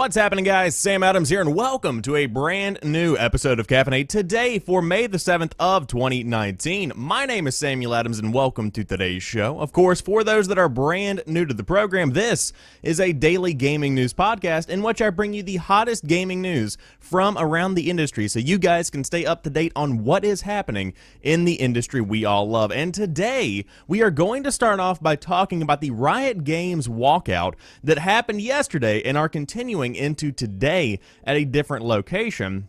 What's happening, guys? Sam Adams here, and welcome to a brand new episode of Caffeinate today for May the 7th of 2019. My name is Samuel Adams, and welcome to today's show. Of course, for those that are brand new to the program, this is a daily gaming news podcast in which I bring you the hottest gaming news from around the industry so you guys can stay up to date on what is happening in the industry we all love. And today, we are going to start off by talking about the Riot Games walkout that happened yesterday and are continuing into today at a different location.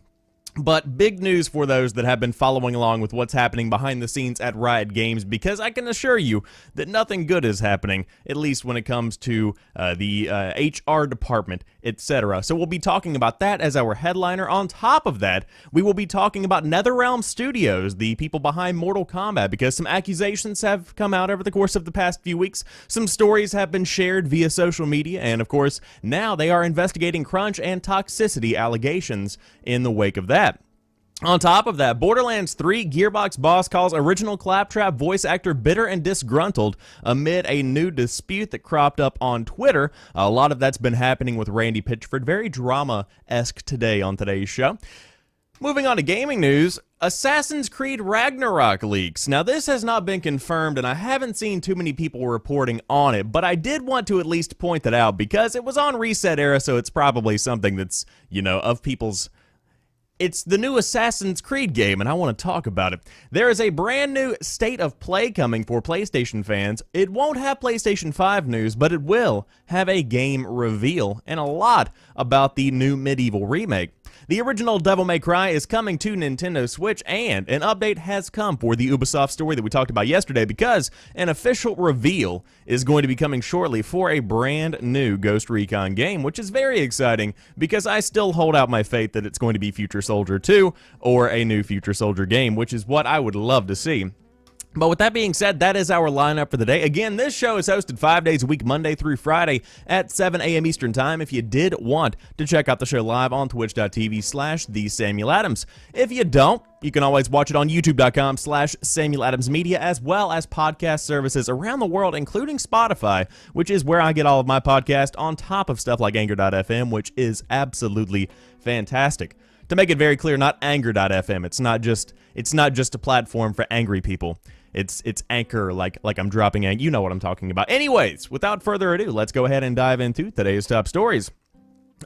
But big news for those that have been following along with what's happening behind the scenes at Riot Games, because I can assure you that nothing good is happening, at least when it comes to the HR department, etc. So we'll be talking about that as our headliner. On top of that, we will be talking about NetherRealms Studios, the people behind Mortal Kombat, because some accusations have come out over the course of the past few weeks. Some stories have been shared via social media, and of course, now they are investigating crunch and toxicity allegations in the wake of that. On top of that, Borderlands 3 Gearbox boss calls original Claptrap voice actor bitter and disgruntled amid a new dispute that cropped up on Twitter. A lot of that's been happening with Randy Pitchford. Very drama-esque today on today's show. Moving on to gaming news, Assassin's Creed Ragnarok leaks. Now, this has not been confirmed, and I haven't seen too many people reporting on it, but I did want to at least point that out because it was on Reset Era, so it's probably something that's, you know, of people's... It's the new Assassin's Creed game, and I want to talk about it. There is a brand new State of Play coming for PlayStation fans. It won't have PlayStation 5 news, but it will have a game reveal and a lot about the new Medieval remake. The original Devil May Cry is coming to Nintendo Switch, and an update has come for the UBISOFT story that we talked about yesterday because an official reveal is going to be coming shortly for a brand new Ghost Recon game, which is very exciting because I still hold out my faith that it's going to be Future Soldier 2 or a new Future Soldier game, which is what I would love to see. But with that being said, that is our lineup for the day. Again, this show is hosted 5 days a week, Monday through Friday at 7 a.m. Eastern Time. If you did want to check out the show live on twitch.tv/TheSamuelAdams. If you don't, you can always watch it on youtube.com/SamuelAdamsMedia, as well as podcast services around the world, including Spotify, which is where I get all of my podcasts, on top of stuff like Anger.fm, which is absolutely fantastic. To make it very clear, not Anger.fm. It's not just a platform for angry people. It's Anchor, like I'm dropping a, you know what I'm talking about. Anyways, without further ado, let's go ahead and dive into today's top stories.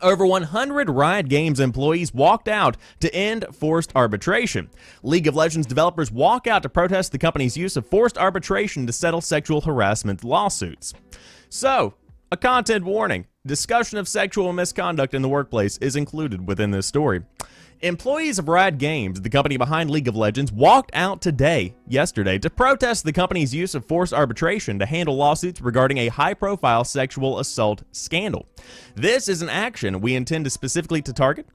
Over 100 Riot Games employees walked out to end forced arbitration. League of Legends developers walk out to protest the company's use of forced arbitration to settle sexual harassment lawsuits. So, a content warning. Discussion of sexual misconduct in the workplace is included within this story. Employees of Riot Games, the company behind League of Legends, walked out yesterday, to protest the company's use of forced arbitration to handle lawsuits regarding a high-profile sexual assault scandal. This is an action we intended specifically to target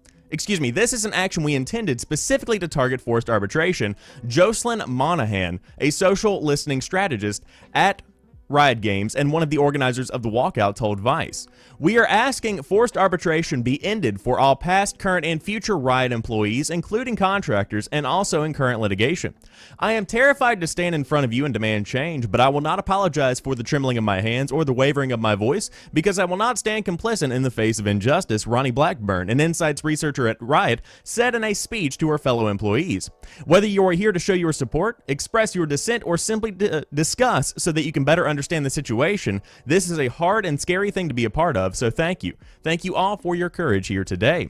forced arbitration. Jocelyn Monahan, a social listening strategist at Riot Games and one of the organizers of the walkout, told Vice, "We are asking forced arbitration be ended for all past, current, and future Riot employees, including contractors, and also in current litigation. I am terrified to stand in front of you and demand change, but I will not apologize for the trembling of my hands or the wavering of my voice, because I will not stand complicit in the face of injustice," Ronnie Blackburn, an insights researcher at Riot, said in a speech to her fellow employees. "Whether you are here to show your support, express your dissent, or simply discuss so that you can better understand the situation, this is a hard and scary thing to be a part of, so thank you. Thank you all for your courage here today."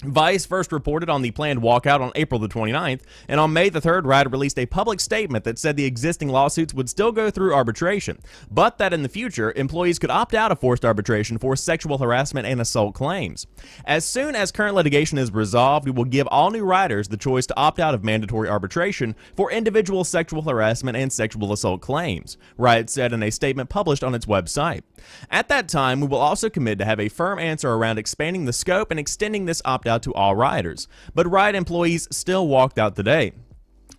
Vice first reported on the planned walkout on April the 29th, and on May the 3rd, Riot released a public statement that said the existing lawsuits would still go through arbitration, but that in the future, employees could opt out of forced arbitration for sexual harassment and assault claims. "As soon as current litigation is resolved, we will give all new Rioters the choice to opt out of mandatory arbitration for individual sexual harassment and sexual assault claims," Riot said in a statement published on its website. "At that time, we will also commit to have a firm answer around expanding the scope and extending this opt-out to all Rioters," but Riot employees still walked out today.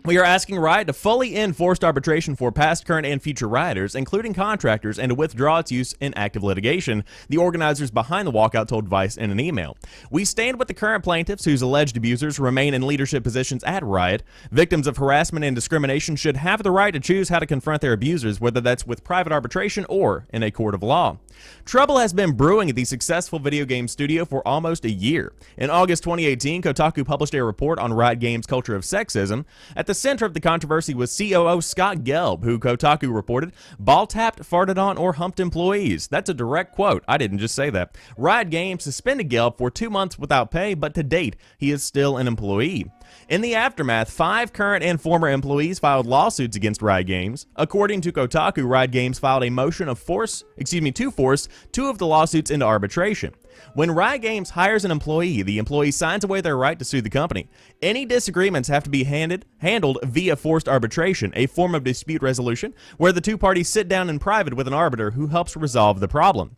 We are asking Riot to fully end forced arbitration for past, current, and future rioters, including contractors, and to withdraw its use in active litigation, the organizers behind the walkout told Vice in an email. We stand with the current plaintiffs whose alleged abusers remain in leadership positions at Riot. Victims of harassment and discrimination should have the right to choose how to confront their abusers, whether that's with private arbitration or in a court of law. Trouble has been brewing at the successful video game studio for almost a year. In August 2018, Kotaku published a report on Riot Games' culture of sexism. At the center of the controversy was COO Scott Gelb, who Kotaku reported ball-tapped, farted on, or humped employees. That's a direct quote. I didn't just say that. Riot Games suspended Gelb for 2 months without pay, but to date, he is still an employee. In the aftermath, 5 current and former employees filed lawsuits against Riot Games. According to Kotaku, Riot Games filed a motion to force 2 of the lawsuits into arbitration. When Riot Games hires an employee, the employee signs away their right to sue the company. Any disagreements have to be handled via forced arbitration, a form of dispute resolution where the 2 parties sit down in private with an arbiter who helps resolve the problem.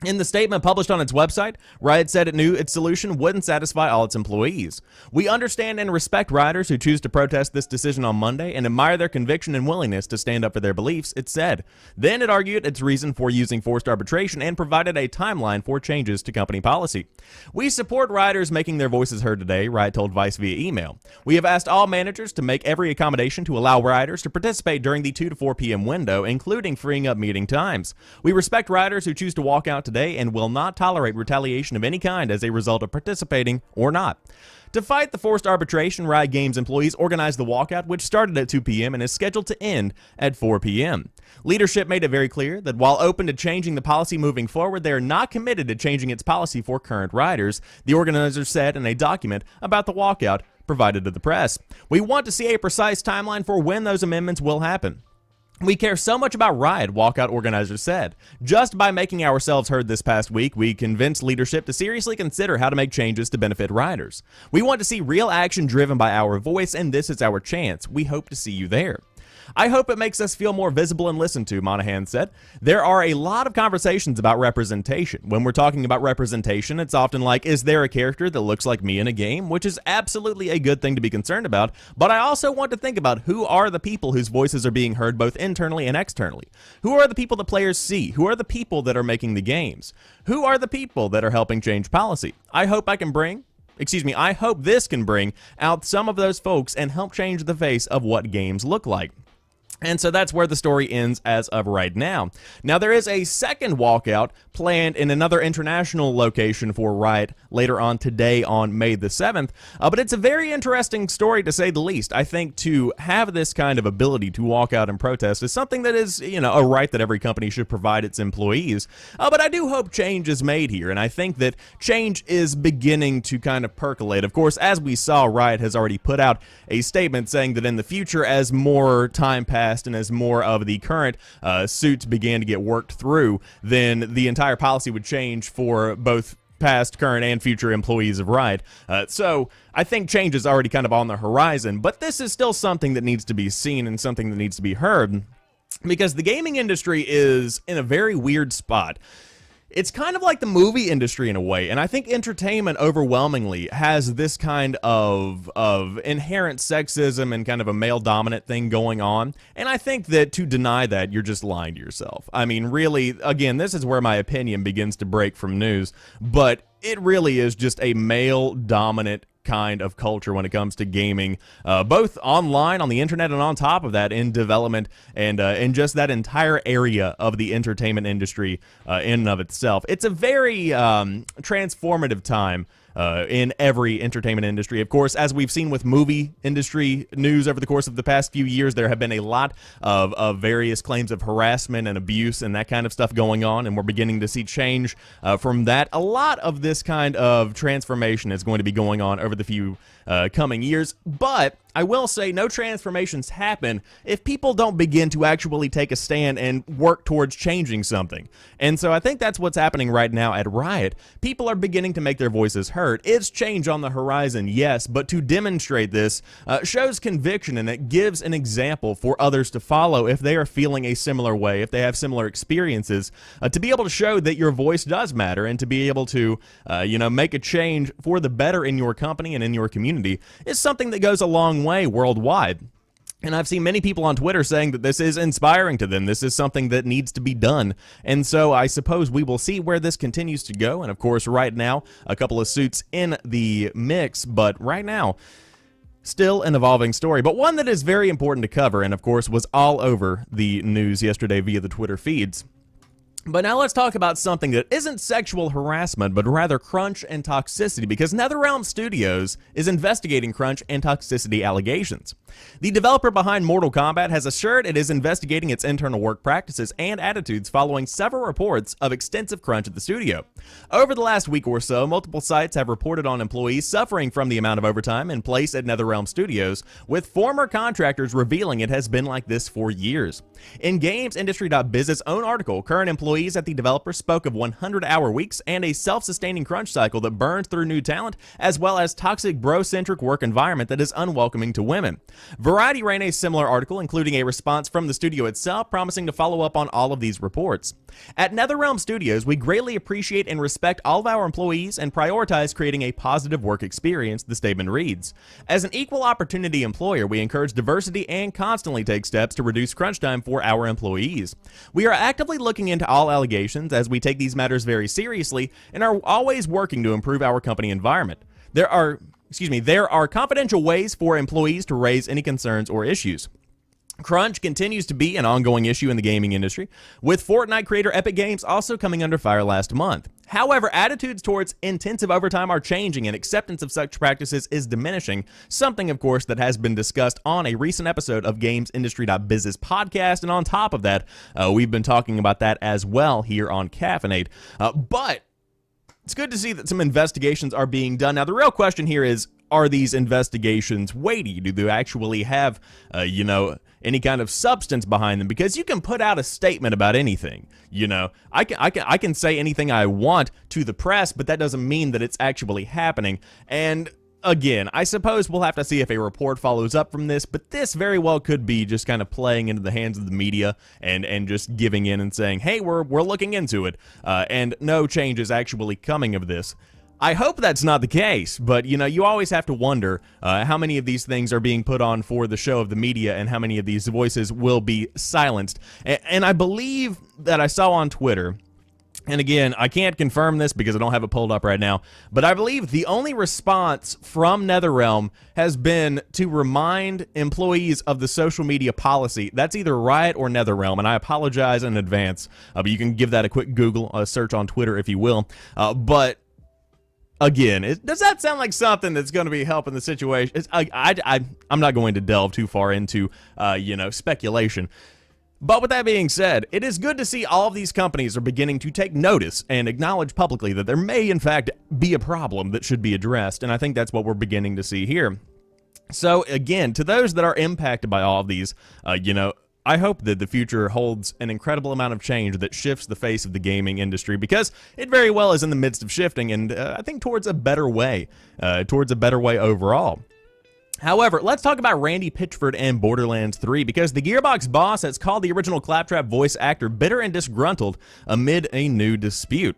In the statement published on its website, Riot said it knew its solution wouldn't satisfy all its employees. We understand and respect rioters who choose to protest this decision on Monday and admire their conviction and willingness to stand up for their beliefs, it said. Then it argued its reason for using forced arbitration and provided a timeline for changes to company policy. We support rioters making their voices heard today, Riot told Vice via email. We have asked all managers to make every accommodation to allow rioters to participate during the 2 to 4 p.m. window, including freeing up meeting times. We respect rioters who choose to walk out today and will not tolerate retaliation of any kind as a result of participating or not. To fight the forced arbitration, Riot Games employees organized the walkout, which started at 2 p.m. and is scheduled to end at 4 p.m. Leadership made it very clear that while open to changing the policy moving forward, they are not committed to changing its policy for current rioters, the organizers said in a document about the walkout provided to the press. We want to see a precise timeline for when those amendments will happen. We care so much about Riot, walkout organizers said. Just by making ourselves heard this past week, we convinced leadership to seriously consider how to make changes to benefit rioters. We want to see real action driven by our voice, and this is our chance. We hope to see you there. I hope it makes us feel more visible and listened to, Monahan said. There are a lot of conversations about representation. When we're talking about representation, it's often like, is there a character that looks like me in a game? Which is absolutely a good thing to be concerned about, but I also want to think about who are the people whose voices are being heard both internally and externally. Who are the people that players see? Who are the people that are making the games? Who are the people that are helping change policy? I hope this can bring out some of those folks and help change the face of what games look like. And so that's where the story ends as of right now. Now, there is a second walkout planned in another international location for Riot later on today on May the 7th, but it's a very interesting story to say the least. I think to have this kind of ability to walk out and protest is something that is, a right that every company should provide its employees, but I do hope change is made here, and I think that change is beginning to kind of percolate. Of course, as we saw, Riot has already put out a statement saying that in the future, as more time passes, and as more of the current suits began to get worked through, then the entire policy would change for both past, current, and future employees of Riot. So I think change is already kind of on the horizon, but this is still something that needs to be seen and something that needs to be heard, because the gaming industry is in a very weird spot. It's kind of like the movie industry in a way, and I think entertainment overwhelmingly has this kind of inherent sexism and kind of a male-dominant thing going on, and I think that to deny that, you're just lying to yourself. I mean, really, again, this is where my opinion begins to break from news, but it really is just a male-dominant kind of culture when it comes to gaming, both online, on the internet, and on top of that in development and in just that entire area of the entertainment industry in and of itself. It's a very transformative time in every entertainment industry. Of course, as we've seen with movie industry news over the course of the past few years, there have been a lot of various claims of harassment and abuse and that kind of stuff going on, and we're beginning to see change from that. A lot of this kind of transformation is going to be going on over the few coming years, but I will say no transformations happen if people don't begin to actually take a stand and work towards changing something. And so I think that's what's happening right now at Riot. People are beginning to make their voices heard. It's change on the horizon, yes, but to demonstrate this shows conviction, and it gives an example for others to follow if they are feeling a similar way, if they have similar experiences, to be able to show that your voice does matter, and to be able to, make a change for the better in your company and in your community is something that goes a long same way worldwide. And I've seen many people on Twitter saying that this is inspiring to them. This is something that needs to be done. And so I suppose we will see where this continues to go. And of course, right now, a couple of suits in the mix. But right now, still an evolving story, but one that is very important to cover. And of course, was all over the news yesterday via the Twitter feeds. But now let's talk about something that isn't sexual harassment, but rather crunch and toxicity, because NetherRealm Studios is investigating crunch and toxicity allegations. The developer behind Mortal Kombat has assured it is investigating its internal work practices and attitudes following several reports of extensive crunch at the studio. Over the last week or so, multiple sites have reported on employees suffering from the amount of overtime in place at NetherRealm Studios, with former contractors revealing it has been like this for years. In GamesIndustry.biz's own article, current employees at the developer spoke of 100-hour weeks and a self-sustaining crunch cycle that burns through new talent, as well as toxic bro-centric work environment that is unwelcoming to women. Variety ran a similar article, including a response from the studio itself, promising to follow up on all of these reports. At NetherRealm Studios, we greatly appreciate and respect all of our employees and prioritize creating a positive work experience, the statement reads. As an equal opportunity employer, we encourage diversity and constantly take steps to reduce crunch time for our employees. We are actively looking into all allegations as we take these matters very seriously and are always working to improve our company environment. There are confidential ways for employees to raise any concerns or issues. Crunch continues to be an ongoing issue in the gaming industry, with Fortnite creator Epic Games also coming under fire last month. However, attitudes towards intensive overtime are changing and acceptance of such practices is diminishing, something, of course, that has been discussed on a recent episode of GamesIndustry.biz's podcast, and on top of that, we've been talking about that as well here on Caffeinate. But it's good to see that some investigations are being done. Now, the real question here is, are these investigations weighty? Do they actually have, any kind of substance behind them? Because you can put out a statement about anything. I can say anything I want to the press, but that doesn't mean that it's actually happening. And again, I suppose we'll have to see if a report follows up from this, but this very well could be just kind of playing into the hands of the media and just giving in and saying, hey, we're looking into it, and no change is actually coming of this. I hope that's not the case, but you always have to wonder how many of these things are being put on for the show of the media and how many of these voices will be silenced. And I believe that I saw on Twitter, and again, I can't confirm this because I don't have it pulled up right now, but I believe the only response from NetherRealm has been to remind employees of the social media policy. That's either Riot or NetherRealm, and I apologize in advance, but you can give that a quick Google search on Twitter if you will. But again, does that sound like something that's going to be helping the situation? I'm not going to delve too far into, speculation. But with that being said, it is good to see all of these companies are beginning to take notice and acknowledge publicly that there may, in fact, be a problem that should be addressed, and I think that's what we're beginning to see here. So, again, to those that are impacted by all of these, I hope that the future holds an incredible amount of change that shifts the face of the gaming industry, because it very well is in the midst of shifting, and I think towards a better way overall. However, let's talk about Randy Pitchford and Borderlands 3, because the Gearbox boss has called the original Claptrap voice actor bitter and disgruntled amid a new dispute.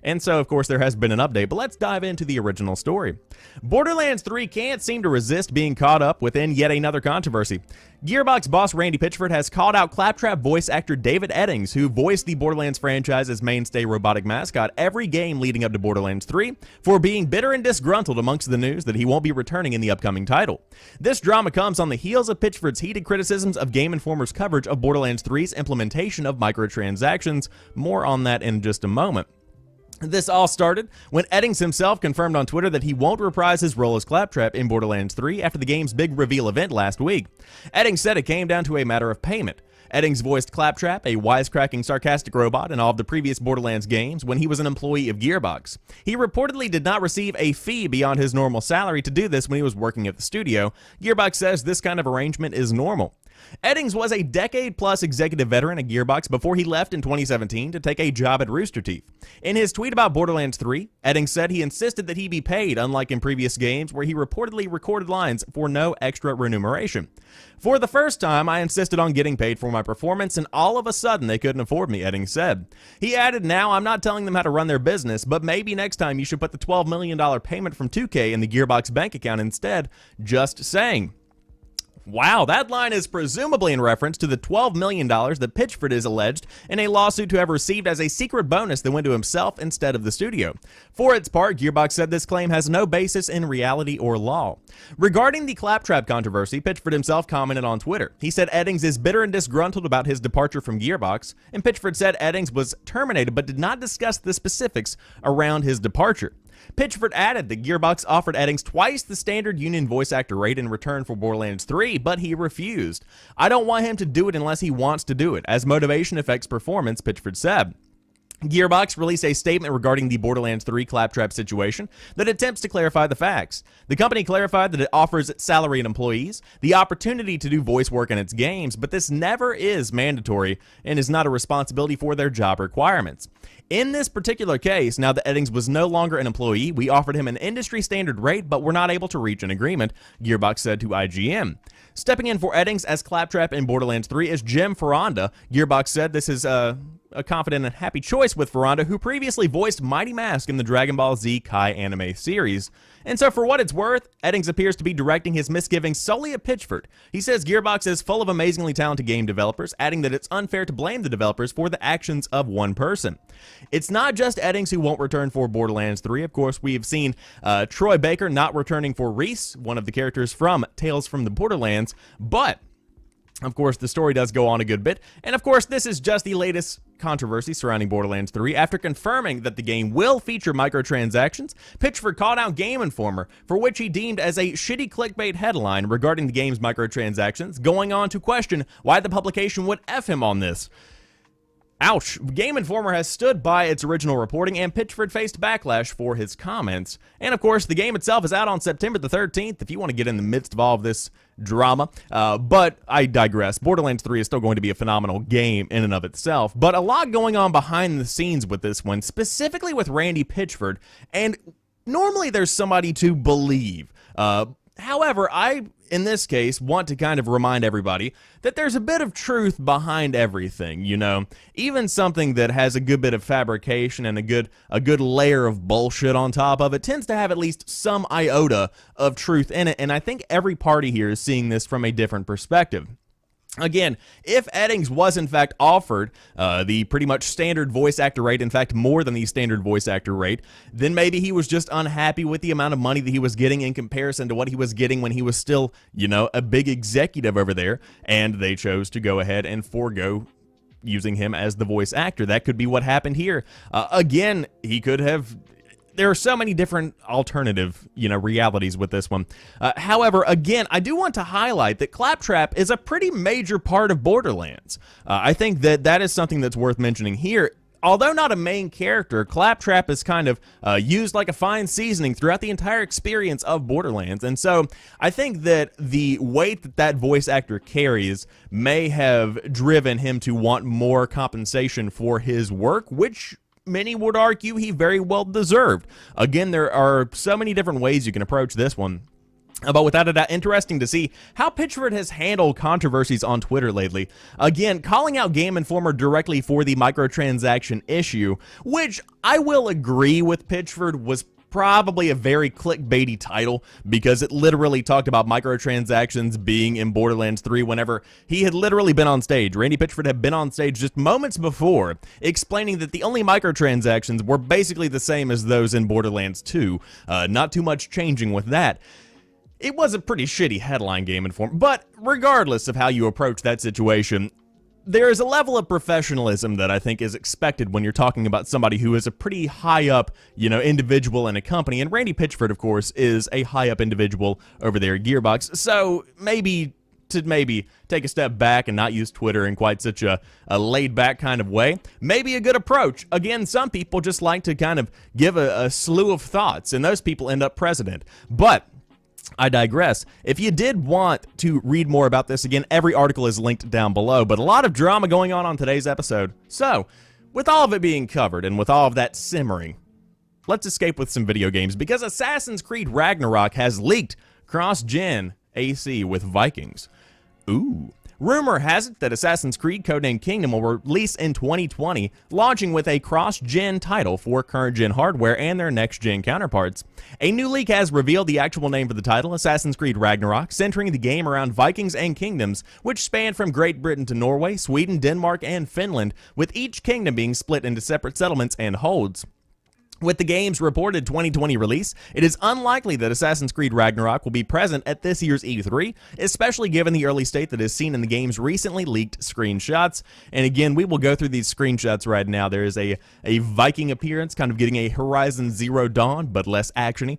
And so, of course, there has been an update, but let's dive into the original story. Borderlands 3 can't seem to resist being caught up within yet another controversy. Gearbox boss Randy Pitchford has called out Claptrap voice actor David Eddings, who voiced the Borderlands franchise's mainstay robotic mascot every game leading up to Borderlands 3, for being bitter and disgruntled amongst the news that he won't be returning in the upcoming title. This drama comes on the heels of Pitchford's heated criticisms of Game Informer's coverage of Borderlands 3's implementation of microtransactions. More on that in just a moment. This all started when Eddings himself confirmed on Twitter that he won't reprise his role as Claptrap in Borderlands 3 after the game's big reveal event last week. Eddings said it came down to a matter of payment. Eddings voiced Claptrap, a wisecracking, sarcastic robot in all of the previous Borderlands games, when he was an employee of Gearbox. He reportedly did not receive a fee beyond his normal salary to do this when he was working at the studio. Gearbox says this kind of arrangement is normal. Eddings was a decade-plus executive veteran at Gearbox before he left in 2017 to take a job at Rooster Teeth. In his tweet about Borderlands 3, Eddings said he insisted that he be paid, unlike in previous games where he reportedly recorded lines for no extra remuneration. For the first time, I insisted on getting paid for my performance, and all of a sudden they couldn't afford me, Eddings said. He added, now I'm not telling them how to run their business, but maybe next time you should put the $12 million payment from 2K in the Gearbox bank account instead. Just saying. Wow, that line is presumably in reference to the $12 million that Pitchford is alleged in a lawsuit to have received as a secret bonus that went to himself instead of the studio. For its part, Gearbox said this claim has no basis in reality or law. Regarding the Claptrap controversy, Pitchford himself commented on Twitter. He said Eddings is bitter and disgruntled about his departure from Gearbox, and Pitchford said Eddings was terminated but did not discuss the specifics around his departure. Pitchford added that Gearbox offered Eddings twice the standard union voice actor rate in return for Borderlands 3, but he refused. I don't want him to do it unless he wants to do it, as motivation affects performance, Pitchford said. Gearbox released a statement regarding the Borderlands 3 Claptrap situation that attempts to clarify the facts. The company clarified that it offers its salaried employees the opportunity to do voice work in its games, but this never is mandatory and is not a responsibility for their job requirements. In this particular case, now that Eddings was no longer an employee, we offered him an industry standard rate, but were not able to reach an agreement, Gearbox said to IGN. Stepping in for Eddings as Claptrap in Borderlands 3 is Jim Ferranda. Gearbox said this is a confident and happy choice with Ferranda, who previously voiced Mighty Mask in the Dragon Ball Z Kai anime series. And so for what it's worth, Eddings appears to be directing his misgivings solely at Pitchford. He says Gearbox is full of amazingly talented game developers, adding that it's unfair to blame the developers for the actions of one person. It's not just Eddings who won't return for Borderlands 3. Of course, we've seen Troy Baker not returning for Reese, one of the characters from Tales from the Borderlands, but of course, the story does go on a good bit, and of course, this is just the latest controversy surrounding Borderlands 3. After confirming that the game will feature microtransactions, Pitchford called out Game Informer for which he deemed as a shitty clickbait headline regarding the game's microtransactions, going on to question why the publication would F him on this. Ouch. Game Informer has stood by its original reporting, and Pitchford faced backlash for his comments. And of course, the game itself is out on September the 13th, if you want to get in the midst of all of this drama. But I digress. Borderlands 3 is still going to be a phenomenal game in and of itself, but a lot going on behind the scenes with this one, specifically with Randy Pitchford, and normally there's somebody to believe. However, I, in this case, want to kind of remind everybody that there's a bit of truth behind everything, you know? Even something that has a good bit of fabrication and a good layer of bullshit on top of it tends to have at least some iota of truth in it, and I think every party here is seeing this from a different perspective. Again, if Eddings was in fact offered the pretty much standard voice actor rate, in fact more than the standard voice actor rate, then maybe he was just unhappy with the amount of money that he was getting in comparison to what he was getting when he was still, you know, a big executive over there, and they chose to go ahead and forego using him as the voice actor. That could be what happened here. Again, he could have... There are so many different alternative, you know, realities with this one. However, again, I do want to highlight that Claptrap is a pretty major part of Borderlands. I think that that is something that's worth mentioning here. Although not a main character, Claptrap is kind of used like a fine seasoning throughout the entire experience of Borderlands. And so I think that the weight that that voice actor carries may have driven him to want more compensation for his work, which many would argue he very well deserved. Again, there are so many different ways you can approach this one. But without a doubt, interesting to see how Pitchford has handled controversies on Twitter lately. Again, calling out Game Informer directly for the microtransaction issue, which I will agree with Pitchford was probably a very clickbaity title, because it literally talked about microtransactions being in Borderlands 3 whenever he had literally been on stage. Randy Pitchford had been on stage just moments before, explaining that the only microtransactions were basically the same as those in Borderlands 2. Not too much changing with that. It was a pretty shitty headline, Game Informer, but regardless of how you approach that situation, there is a level of professionalism that I think is expected when you're talking about somebody who is a pretty high up, you know, individual in a company. And Randy Pitchford, of course, is a high up individual over there at Gearbox. So maybe take a step back and not use Twitter in quite such a laid back kind of way, maybe a good approach. Again, some people just like to kind of give a slew of thoughts, and those people end up president. But I digress. If you did want to read more about this, again, every article is linked down below, but a lot of drama going on today's episode. So, with all of it being covered and with all of that simmering, let's escape with some video games, because Assassin's Creed Ragnarok has leaked cross-gen AC with Vikings. Ooh. Rumor has it that Assassin's Creed codenamed Kingdom will release in 2020, launching with a cross-gen title for current-gen hardware and their next-gen counterparts. A new leak has revealed the actual name for the title, Assassin's Creed Ragnarok, centering the game around Vikings and kingdoms, which span from Great Britain to Norway, Sweden, Denmark, and Finland, with each kingdom being split into separate settlements and holds. With the game's reported 2020 release, it is unlikely that Assassin's Creed Ragnarok will be present at this year's E3, especially given the early state that is seen in the game's recently leaked screenshots. And again, we will go through these screenshots right now. There is a Viking appearance, kind of getting a Horizon Zero Dawn, but less actiony.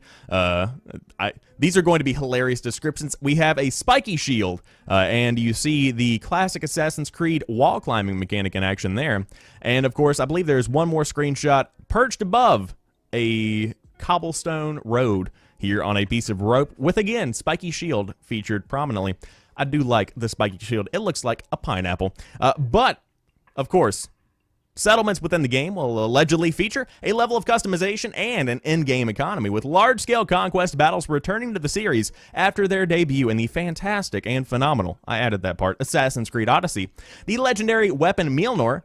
These are going to be hilarious descriptions. We have a spiky shield, and you see the classic Assassin's Creed wall climbing mechanic in action there. And of course, I believe there's one more screenshot perched above a cobblestone road here on a piece of rope with, again, spiky shield featured prominently. I do like the spiky shield. It looks like a pineapple. But, of course, settlements within the game will allegedly feature a level of customization and an in-game economy, with large-scale conquest battles returning to the series after their debut in the fantastic and phenomenal, I added that part, Assassin's Creed Odyssey. The legendary weapon Mjolnir,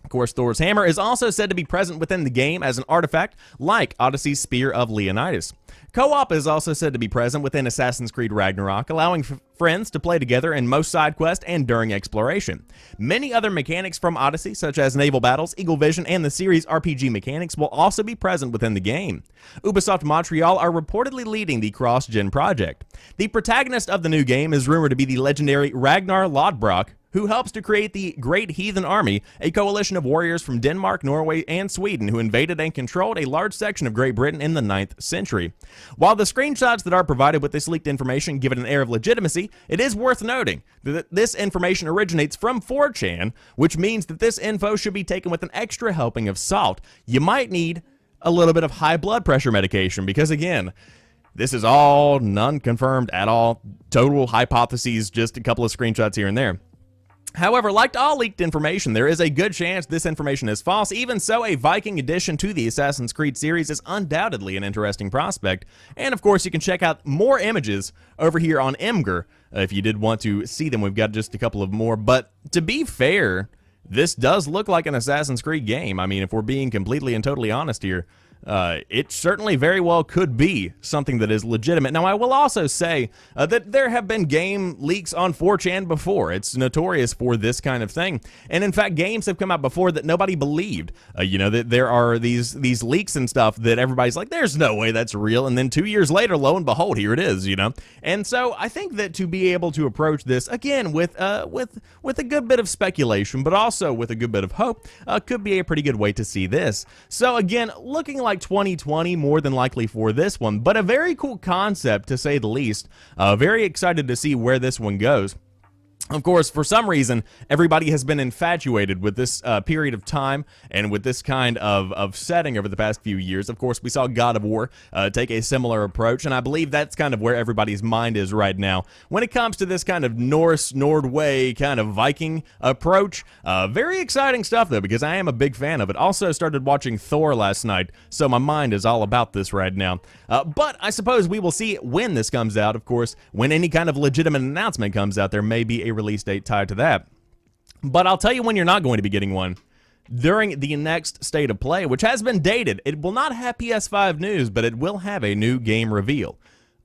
of course, Thor's hammer, is also said to be present within the game as an artifact, like Odyssey's Spear of Leonidas. Co-op is also said to be present within Assassin's Creed Ragnarok, allowing friends to play together in most side quests and during exploration. Many other mechanics from Odyssey, such as naval battles, eagle vision, and the series' RPG mechanics, will also be present within the game. Ubisoft Montreal are reportedly leading the cross-gen project. The protagonist of the new game is rumored to be the legendary Ragnar Lodbrok, who helps to create the Great Heathen Army, a coalition of warriors from Denmark, Norway, and Sweden who invaded and controlled a large section of Great Britain in the 9th century. While the screenshots that are provided with this leaked information give it an air of legitimacy, it is worth noting that this information originates from 4chan, which means that this info should be taken with an extra helping of salt. You might need a little bit of high blood pressure medication because, again, this is all non-confirmed at all, total hypotheses, just a couple of screenshots here and there. However, like all leaked information, there is a good chance this information is false. Even so, a Viking addition to the Assassin's Creed series is undoubtedly an interesting prospect. And of course, you can check out more images over here on Imgur if you did want to see them. We've got just a couple of more. But to be fair, this does look like an Assassin's Creed game. I mean, if we're being completely and totally honest here, it certainly very well could be something that is legitimate. Now, I will also say that there have been game leaks on 4chan before. It's notorious for this kind of thing. And in fact, games have come out before that nobody believed. You know, that there are these leaks and stuff that everybody's like, there's no way that's real. And then 2 years later, lo and behold, here it is, you know. And so I think that to be able to approach this, again, with a good bit of speculation, but also with a good bit of hope, could be a pretty good way to see this. So again, looking like 2020 more than likely for this one, but a very cool concept to say the least. Very excited to see where this one goes. Of course, for some reason, everybody has been infatuated with this period of time and with this kind of setting over the past few years. Of course, we saw God of War take a similar approach, and I believe that's kind of where everybody's mind is right now. When it comes to this kind of Norse, Nordway kind of Viking approach, very exciting stuff, though, because I am a big fan of it. Also started watching Thor last night, so my mind is all about this right now. But I suppose we will see when this comes out. Of course, when any kind of legitimate announcement comes out, there may be a release date tied to that. But I'll tell you when you're not going to be getting one. During the next State of Play, which has been dated. It will not have PS5 news, but it will have a new game reveal.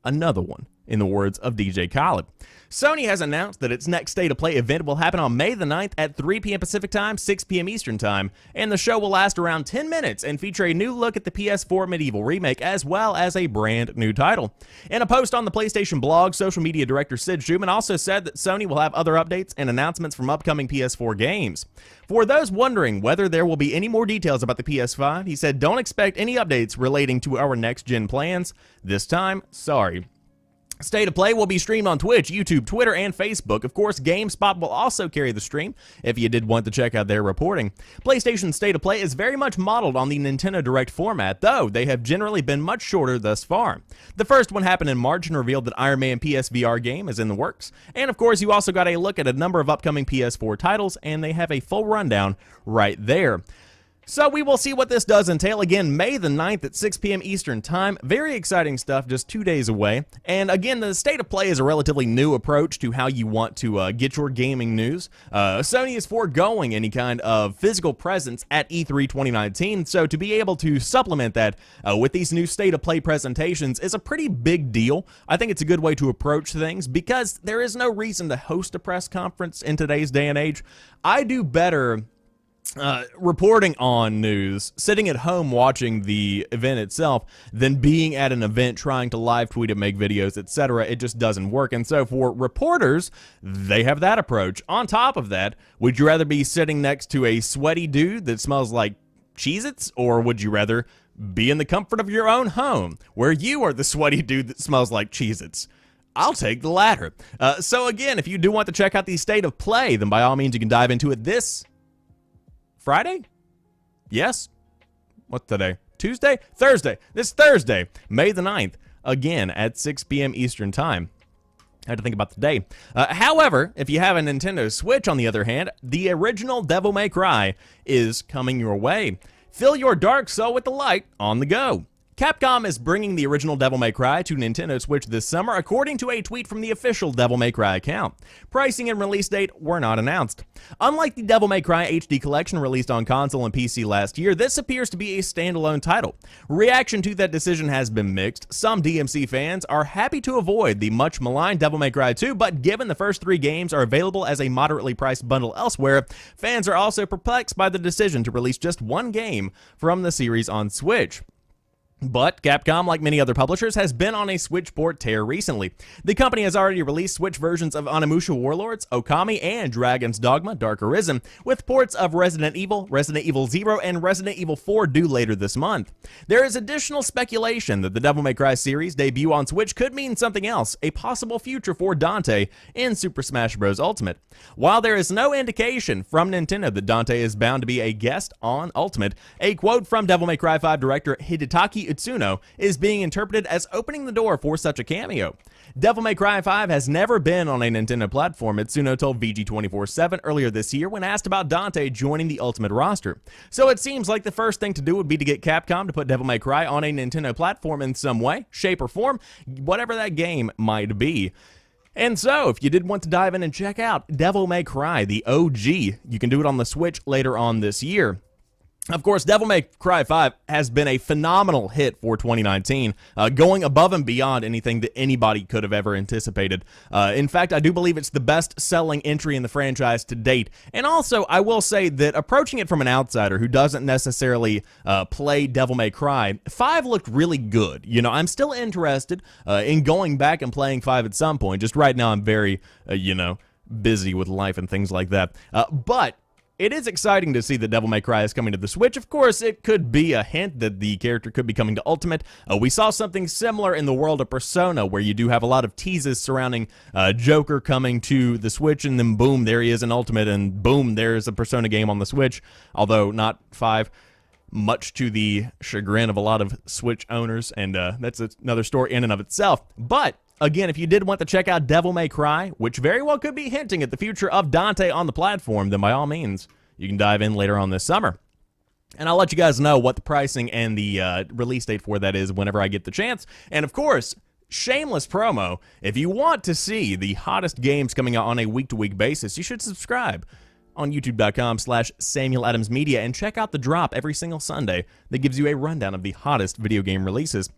Another one, in the words of DJ Khaled. Sony has announced that its next State of Play event will happen on May the 9th at 3 p.m. Pacific Time, 6 p.m. Eastern Time, and the show will last around 10 minutes and feature a new look at the PS4 Medieval remake as well as a brand new title. In a post on the PlayStation blog, social media director Sid Schumann also said that Sony will have other updates and announcements from upcoming PS4 games. For those wondering whether there will be any more details about the PS5, he said, "Don't expect any updates relating to our next-gen plans. This time, sorry." State of Play will be streamed on Twitch, YouTube, Twitter, and Facebook. Of course, GameSpot will also carry the stream if you did want to check out their reporting. PlayStation's State of Play is very much modeled on the Nintendo Direct format, though they have generally been much shorter thus far. The first one happened in March and revealed that Iron Man PSVR game is in the works. And of course, you also got a look at a number of upcoming PS4 titles, and they have a full rundown right there. So we will see what this does entail. Again, May the 9th at 6 p.m. Eastern Time. Very exciting stuff, just 2 days away. And again, the State of Play is a relatively new approach to how you want to get your gaming news. Sony is foregoing any kind of physical presence at E3 2019, so to be able to supplement that with these new State of Play presentations is a pretty big deal. I think it's a good way to approach things because there is no reason to host a press conference in today's day and age. I do better reporting on news, sitting at home watching the event itself, than being at an event trying to live tweet and make videos, etc. It just doesn't work. And so for reporters, they have that approach. On top of that, would you rather be sitting next to a sweaty dude that smells like Cheez-Its, or would you rather be in the comfort of your own home where you are the sweaty dude that smells like Cheez-Its? I'll take the latter. So again, if you do want to check out the State of Play, then by all means you can dive into it this Friday? Yes. What's today? Tuesday? Thursday. This Thursday, May the 9th, again at 6 p.m. Eastern Time. I had to think about the day. However, if you have a Nintendo Switch, on the other hand, the original Devil May Cry is coming your way. Fill your dark soul with the light on the go. Capcom is bringing the original Devil May Cry to Nintendo Switch this summer, according to a tweet from the official Devil May Cry account. Pricing and release date were not announced. Unlike the Devil May Cry HD Collection released on console and PC last year, this appears to be a standalone title. Reaction to that decision has been mixed. Some DMC fans are happy to avoid the much maligned Devil May Cry 2, but given the first 3 games are available as a moderately priced bundle elsewhere, fans are also perplexed by the decision to release just one game from the series on Switch. But Capcom, like many other publishers, has been on a Switch port tear recently. The company has already released Switch versions of Onimusha Warlords, Okami, and Dragon's Dogma: Dark Arisen, with ports of Resident Evil 0, and Resident Evil 4 due later this month. There is additional speculation that the Devil May Cry series debut on Switch could mean something else, a possible future for Dante in Super Smash Bros. Ultimate. While there is no indication from Nintendo that Dante is bound to be a guest on Ultimate, a quote from Devil May Cry 5 director Hidetaki Itsuno is being interpreted as opening the door for such a cameo. Devil May Cry 5 has never been on a Nintendo platform, Itsuno told VG247 earlier this year when asked about Dante joining the Ultimate roster. So it seems like the first thing to do would be to get Capcom to put Devil May Cry on a Nintendo platform in some way, shape, or form, whatever that game might be. And so, if you did want to dive in and check out Devil May Cry, the OG, you can do it on the Switch later on this year. Of course, Devil May Cry 5 has been a phenomenal hit for 2019, going above and beyond anything that anybody could have ever anticipated. In fact, I do believe it's the best-selling entry in the franchise to date. And also, I will say that approaching it from an outsider who doesn't necessarily play Devil May Cry, 5 looked really good. You know, I'm still interested in going back and playing 5 at some point. Just right now, I'm very, busy with life and things like that. But it is exciting to see that Devil May Cry is coming to the Switch. Of course, it could be a hint that the character could be coming to Ultimate. We saw something similar in the world of Persona, where you do have a lot of teases surrounding Joker coming to the Switch, and then boom, there he is in Ultimate, and boom, there's a Persona game on the Switch, although not 5, much to the chagrin of a lot of Switch owners, and that's another story in and of itself. But again, if you did want to check out Devil May Cry, which very well could be hinting at the future of Dante on the platform, then by all means, you can dive in later on this summer. And I'll let you guys know what the pricing and the release date for that is whenever I get the chance. And of course, shameless promo, if you want to see the hottest games coming out on a week-to-week basis, you should subscribe on youtube.com/SamuelAdamsMedia and check out the drop every single Sunday that gives you a rundown of the hottest video game releases,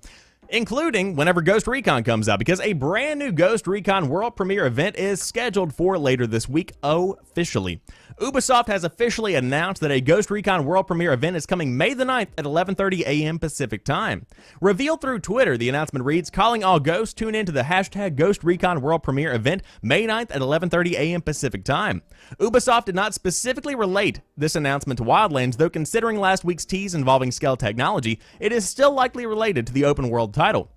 including whenever Ghost Recon comes out, because a brand new Ghost Recon world premiere event is scheduled for later this week officially. Ubisoft has officially announced that a Ghost Recon world premiere event is coming May the 9th at 11:30 a.m. Pacific time. Revealed through Twitter, the announcement reads, "Calling all ghosts, tune in to the hashtag Ghost Recon world premiere event May 9th at 11:30 a.m. Pacific time." Ubisoft did not specifically relate this announcement to Wildlands, though considering last week's tease involving Skell technology, it is still likely related to the open world title.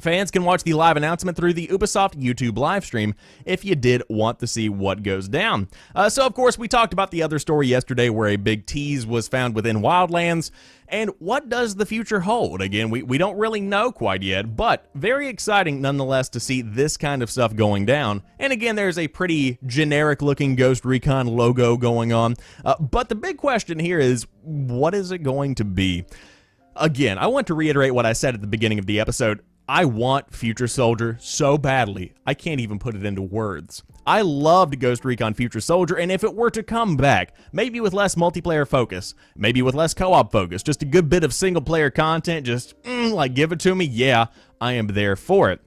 Fans can watch the live announcement through the Ubisoft YouTube livestream if you did want to see what goes down. So, of course, we talked about the other story yesterday where a big tease was found within Wildlands. And what does the future hold? Again, we don't really know quite yet, but very exciting nonetheless to see this kind of stuff going down. And again, there's a pretty generic-looking Ghost Recon logo going on. But the big question here is, what is it going to be? Again, I want to reiterate what I said at the beginning of the episode. I want Future Soldier so badly, I can't even put it into words. I loved Ghost Recon Future Soldier, and if it were to come back, maybe with less multiplayer focus, maybe with less co-op focus, just a good bit of single-player content, just, like, give it to me, yeah, I am there for it.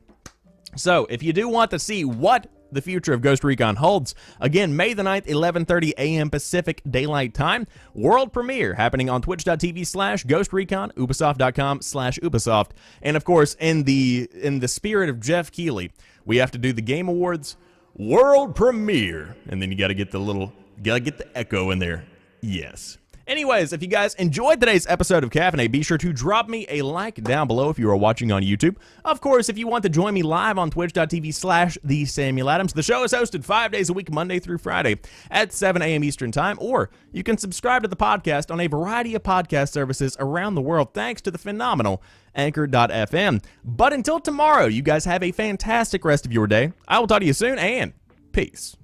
So, if you do want to see what the future of Ghost Recon holds, again, May the 9th, 11:30 a.m. Pacific Daylight Time, world premiere happening on twitch.tv/GhostRecon, ubisoft.com/Ubisoft, and of course, in the spirit of Jeff Keighley, we have to do the Game Awards world premiere, and then you gotta get the echo in there. Yes. Anyways, if you guys enjoyed today's episode of Caffeinate, be sure to drop me a like down below if you are watching on YouTube. Of course, if you want to join me live on twitch.tv/TheSamuelAdams, the show is hosted 5 days a week, Monday through Friday at 7 a.m. Eastern Time, or you can subscribe to the podcast on a variety of podcast services around the world thanks to the phenomenal Anchor.fm. But until tomorrow, you guys have a fantastic rest of your day. I will talk to you soon, and peace.